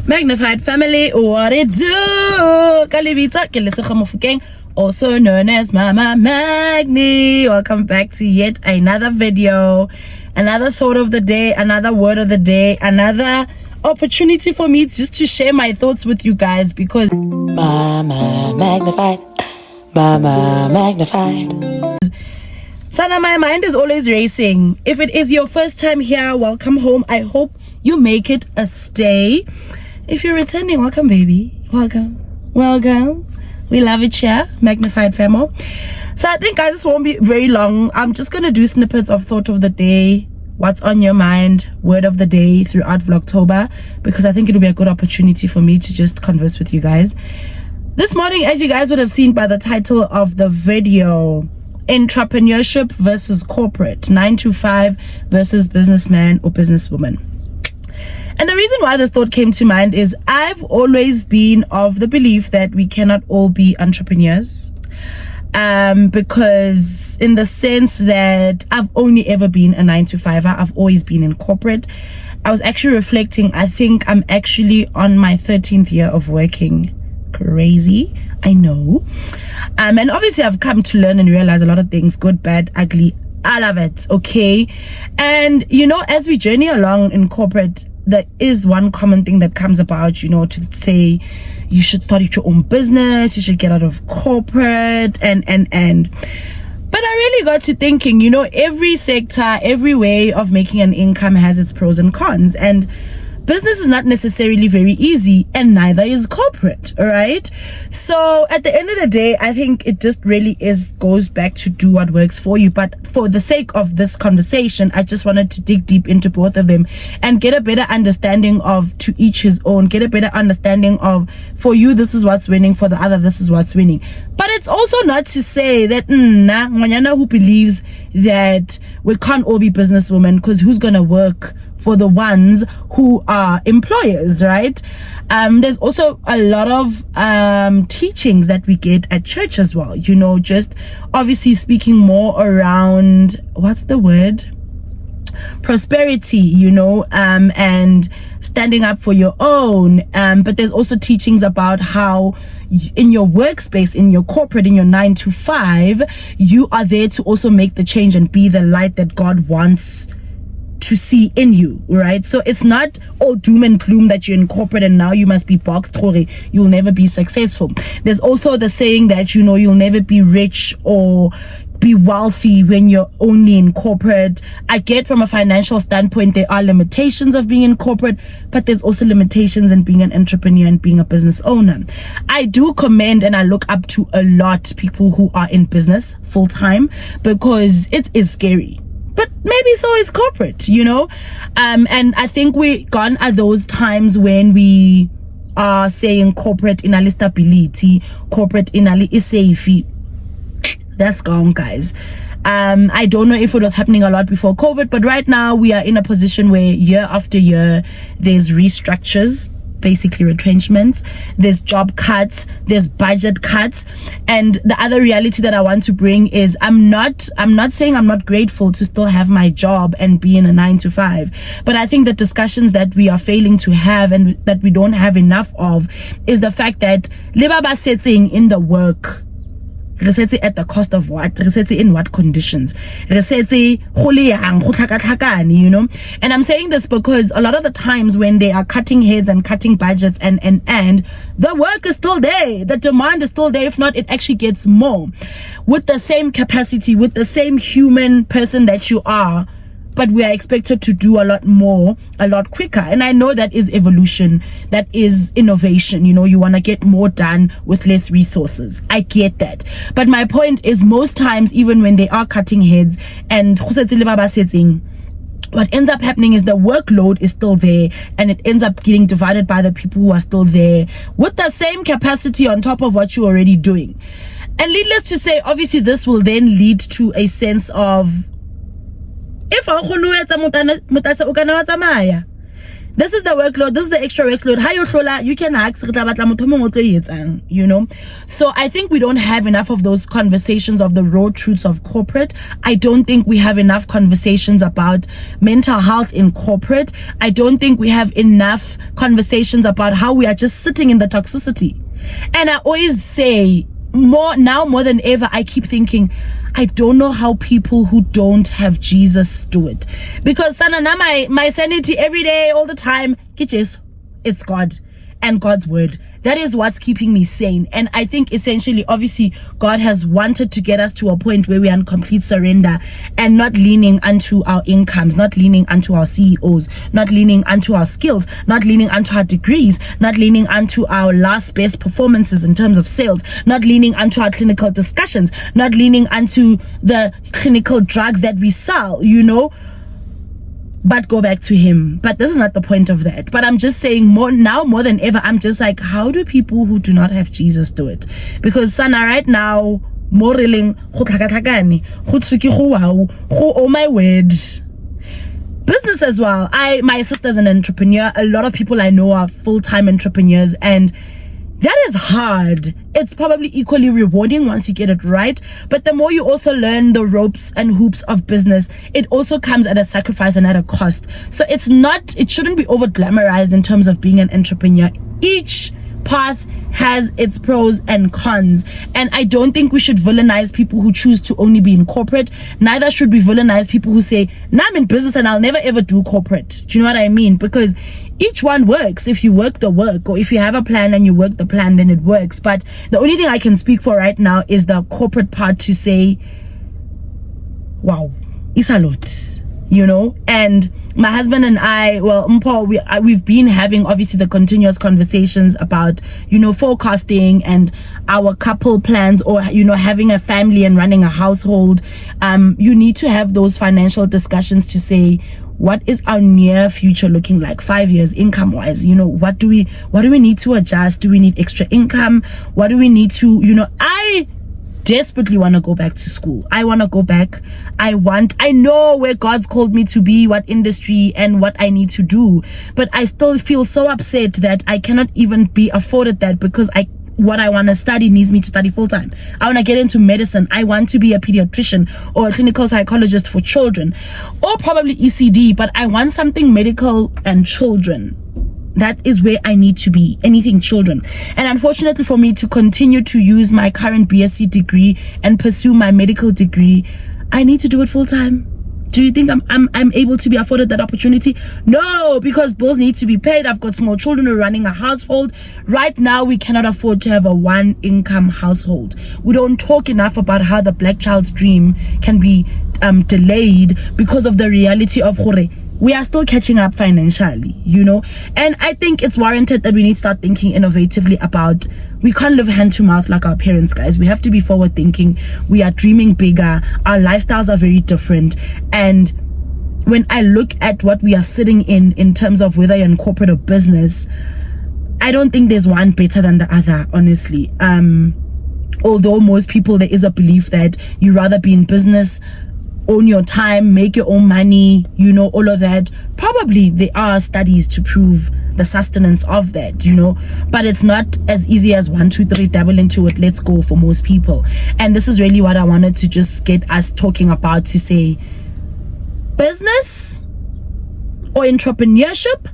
Magnified family, what it do? Kalibita, Kelesakha Mofokeng, also known as Mama Magni. Welcome back to yet another video, another thought of the day, another word of the day, another opportunity for me just to share my thoughts with you guys because Mama Magnified, Mama Magnified. Sana, my mind is always racing. If it is your first time here, welcome home. I hope you make it a stay. If you're returning, welcome, baby. Welcome. We love it here, Magnified Famo. So I think, guys, this won't be very long. I'm just going to do snippets of thought of the day, what's on your mind, word of the day throughout Vlogtober, because I think it'll be a good opportunity for me to just converse with you guys. This morning, as you guys would have seen by the title of the video, Entrepreneurship versus corporate, 9 to 5 versus businessman or businesswoman. And the reason why this thought came to mind is I've always been of the belief that we cannot all be entrepreneurs. Because in the sense that I've only ever been a 9 to 5er, I've always been in corporate. I was actually reflecting, I think I'm actually on my 13th year of working. Crazy, I know. And obviously I've come to learn and realize a lot of things, good, bad, ugly, all of it, okay? And, you know, as we journey along in corporate, there is one common thing that comes about, you know, to say you should start your own business, you should get out of corporate, and. But I really got to thinking, you know, every sector, every way of making an income has its pros and cons. And business is not necessarily very easy, and neither is corporate, all right? So at the end of the day, I think it just really goes back to do what works for you. But for the sake of this conversation, I just wanted to dig deep into both of them and get a better understanding of to each his own, get a better understanding of for you, this is what's winning, for the other, this is what's winning. But it's also not to say that Ngwanyana who believes that we can't all be businesswomen, because who's gonna work for the ones who are employers, right? There's also a lot of teachings that we get at church as well, you know, just obviously speaking more around, what's the word? Prosperity, you know, and standing up for your own. But there's also teachings about how in your workspace, in your corporate, in your 9 to 5, you are there to also make the change and be the light that God wants to see in you, right? So it's not all doom and gloom that you're in corporate and now you must be boxed, you'll never be successful. There's also the saying that, you know, you'll never be rich or be wealthy when you're only in corporate. I get from a financial standpoint, there are limitations of being in corporate, but there's also limitations in being an entrepreneur and being a business owner. I do commend and I look up to a lot people who are in business full time because it is scary. But maybe so is corporate, you know? And I think we gone are those times when we are saying corporate inali stability, corporate inali is safe. That's gone, guys. I don't know if it was happening a lot before COVID, but right now we are in a position where year after year, there's restructures, basically retrenchments, there's job cuts, there's budget cuts. And the other reality that I want to bring is I'm not saying I'm not grateful to still have my job and be in a 9 to 5, but I think the discussions that we are failing to have and that we don't have enough of is the fact that libaba sitting in the work, at the cost of what? In what conditions? You know? And I'm saying this because a lot of the times when they are cutting heads and cutting budgets and the work is still there, the demand is still there. If not, it actually gets more with the same capacity, with the same human person that you are. But we are expected to do a lot more, a lot quicker. And I know that is evolution, that is innovation. You know, you want to get more done with less resources. I get that. But my point is most times, even when they are cutting heads and what ends up happening is the workload is still there and it ends up getting divided by the people who are still there with the same capacity on top of what you're already doing. And needless to say, obviously this will then lead to a sense of, if this is the workload, this is the extra workload. How you can ask, you know. So I think we don't have enough of those conversations of the raw truths of corporate. I don't think we have enough conversations about mental health in corporate. I don't think we have enough conversations about how we are just sitting in the toxicity. And I always say, more than ever, I keep thinking, I don't know how people who don't have Jesus do it. Because sanana, my sanity every day, all the time, it's God and God's word. That is what's keeping me sane. And I think essentially, obviously, God has wanted to get us to a point where we are in complete surrender and not leaning unto our incomes, not leaning unto our CEOs, not leaning unto our skills, not leaning unto our degrees, not leaning unto our last best performances in terms of sales, not leaning unto our clinical discussions, not leaning unto the clinical drugs that we sell, you know, but go back to him. But this is not the point of that. But I'm just saying, more than ever, I'm just like, how do people who do not have Jesus do it? Because Sana, right now, oh my word. Business as well. My sister's an entrepreneur. A lot of people I know are full-time entrepreneurs, and that is hard. It's probably equally rewarding once you get it right. But the more you also learn the ropes and hoops of business, it also comes at a sacrifice and at a cost. So it shouldn't be over glamorized in terms of being an entrepreneur. Each path has its pros and cons. And I don't think we should villainize people who choose to only be in corporate. Neither should we villainize people who say, nah, I'm in business and I'll never ever do corporate. Do you know what I mean? Because each one works. If you work the work, or if you have a plan and you work the plan, then it works. But the only thing I can speak for right now is the corporate part, to say, wow, it's a lot, you know. And my husband and I, well, we've been having obviously the continuous conversations about, you know, forecasting and our couple plans, or, you know, having a family and running a household. You need to have those financial discussions to say, what is our near future looking like 5 years income wise? You know, what do we need to adjust? Do we need extra income? What do we need to, you know, I desperately want to go back to school. I want to go back. I know where God's called me to be, what industry and what I need to do. But I still feel so upset that I cannot even be afforded that, because what I want to study needs me to study full time. I want to get into medicine. I want to be a pediatrician or a clinical psychologist for children, or probably ECD, but I want something medical and children. That is where I need to be, anything children. And unfortunately for me to continue to use my current BSc degree and pursue my medical degree, I need to do it full time. Do you think I'm able to be afforded that opportunity? No, because bills need to be paid. I've got small children who are running a household. Right now, we cannot afford to have a one income household. We don't talk enough about how the black child's dream can be delayed because of the reality of Hore. We are still catching up financially, you know. And I think it's warranted that we need to start thinking innovatively about, we can't live hand to mouth like our parents, guys. We have to be forward thinking. We are dreaming bigger. Our lifestyles are very different. And when I look at what we are sitting in terms of whether you're in corporate or business, I don't think there's one better than the other, honestly. Although most people, there is a belief that you rather be in business, own your time, make your own money, you know, all of that. Probably there are studies to prove the sustenance of that, you know, but it's not as easy as 1, 2, 3, double into it, let's go for most people. And this is really what I wanted to just get us talking about, to say, business or entrepreneurship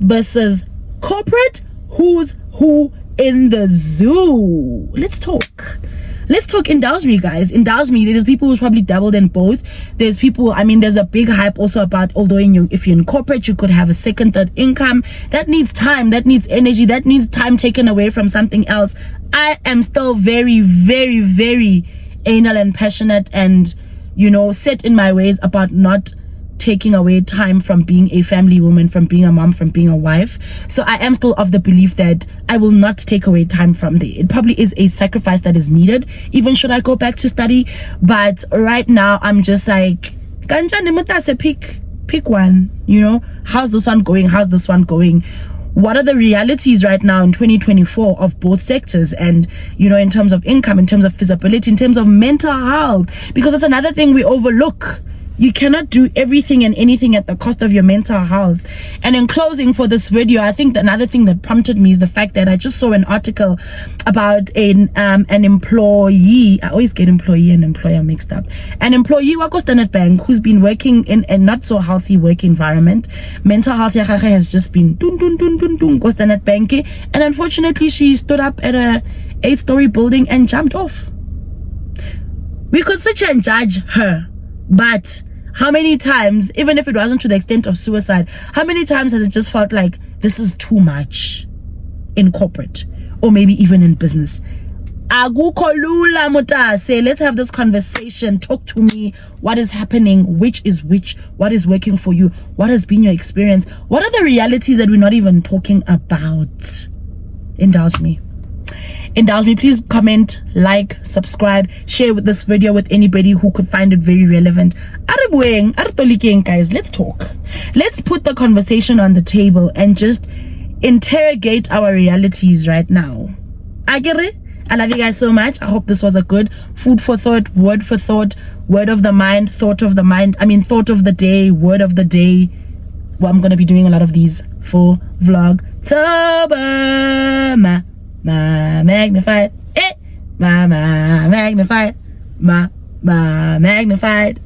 versus corporate, who's who in the zoo? Let's talk, indulge me, guys. Indulge me. There's people who's probably dabbled in both. There's people, I mean, there's a big hype also about, although if you're in corporate, you could have a second, third income. That needs time, that needs energy, that needs time taken away from something else. I am still very, very, very anal and passionate and, you know, set in my ways about not taking away time from being a family woman, from being a mom, from being a wife. So I am still of the belief that I will not take away time from there. It probably is a sacrifice that is needed, even should I go back to study. But right now I'm just like, pick one, you know. How's this one going? How's this one going? What are the realities right now in 2024 of both sectors? And, you know, in terms of income, in terms of feasibility, in terms of mental health, because it's another thing we overlook. You cannot do everything and anything at the cost of your mental health. And in closing for this video, I think another thing that prompted me is the fact that I just saw an article about an employee. I always get employee and employer mixed up. An employee wako Standard Bank who's been working in a not so healthy work environment. Mental health has just been go Standard Bank, and unfortunately she stood up at a 8-story building and jumped off. We could sit here and judge her, but how many times, even if it wasn't to the extent of suicide, how many times has it just felt like this is too much in corporate or maybe even in business? Akukho lula mutase. Let's have this conversation. Talk to me. What is happening? Which is which? What is working for you? What has been your experience? What are the realities that we're not even talking about? Indulge me. Please comment, like, subscribe, share with this video with anybody who could find it very relevant. Guys, let's talk. Let's put the conversation on the table and just interrogate our realities right now. I get it. I love you guys so much. I hope this was a good food for thought, word for thought, word of the mind, thought of the mind. Thought of the day, word of the day. Well, I'm going to be doing a lot of these for vlog. Magnified. Magnified. Magnified.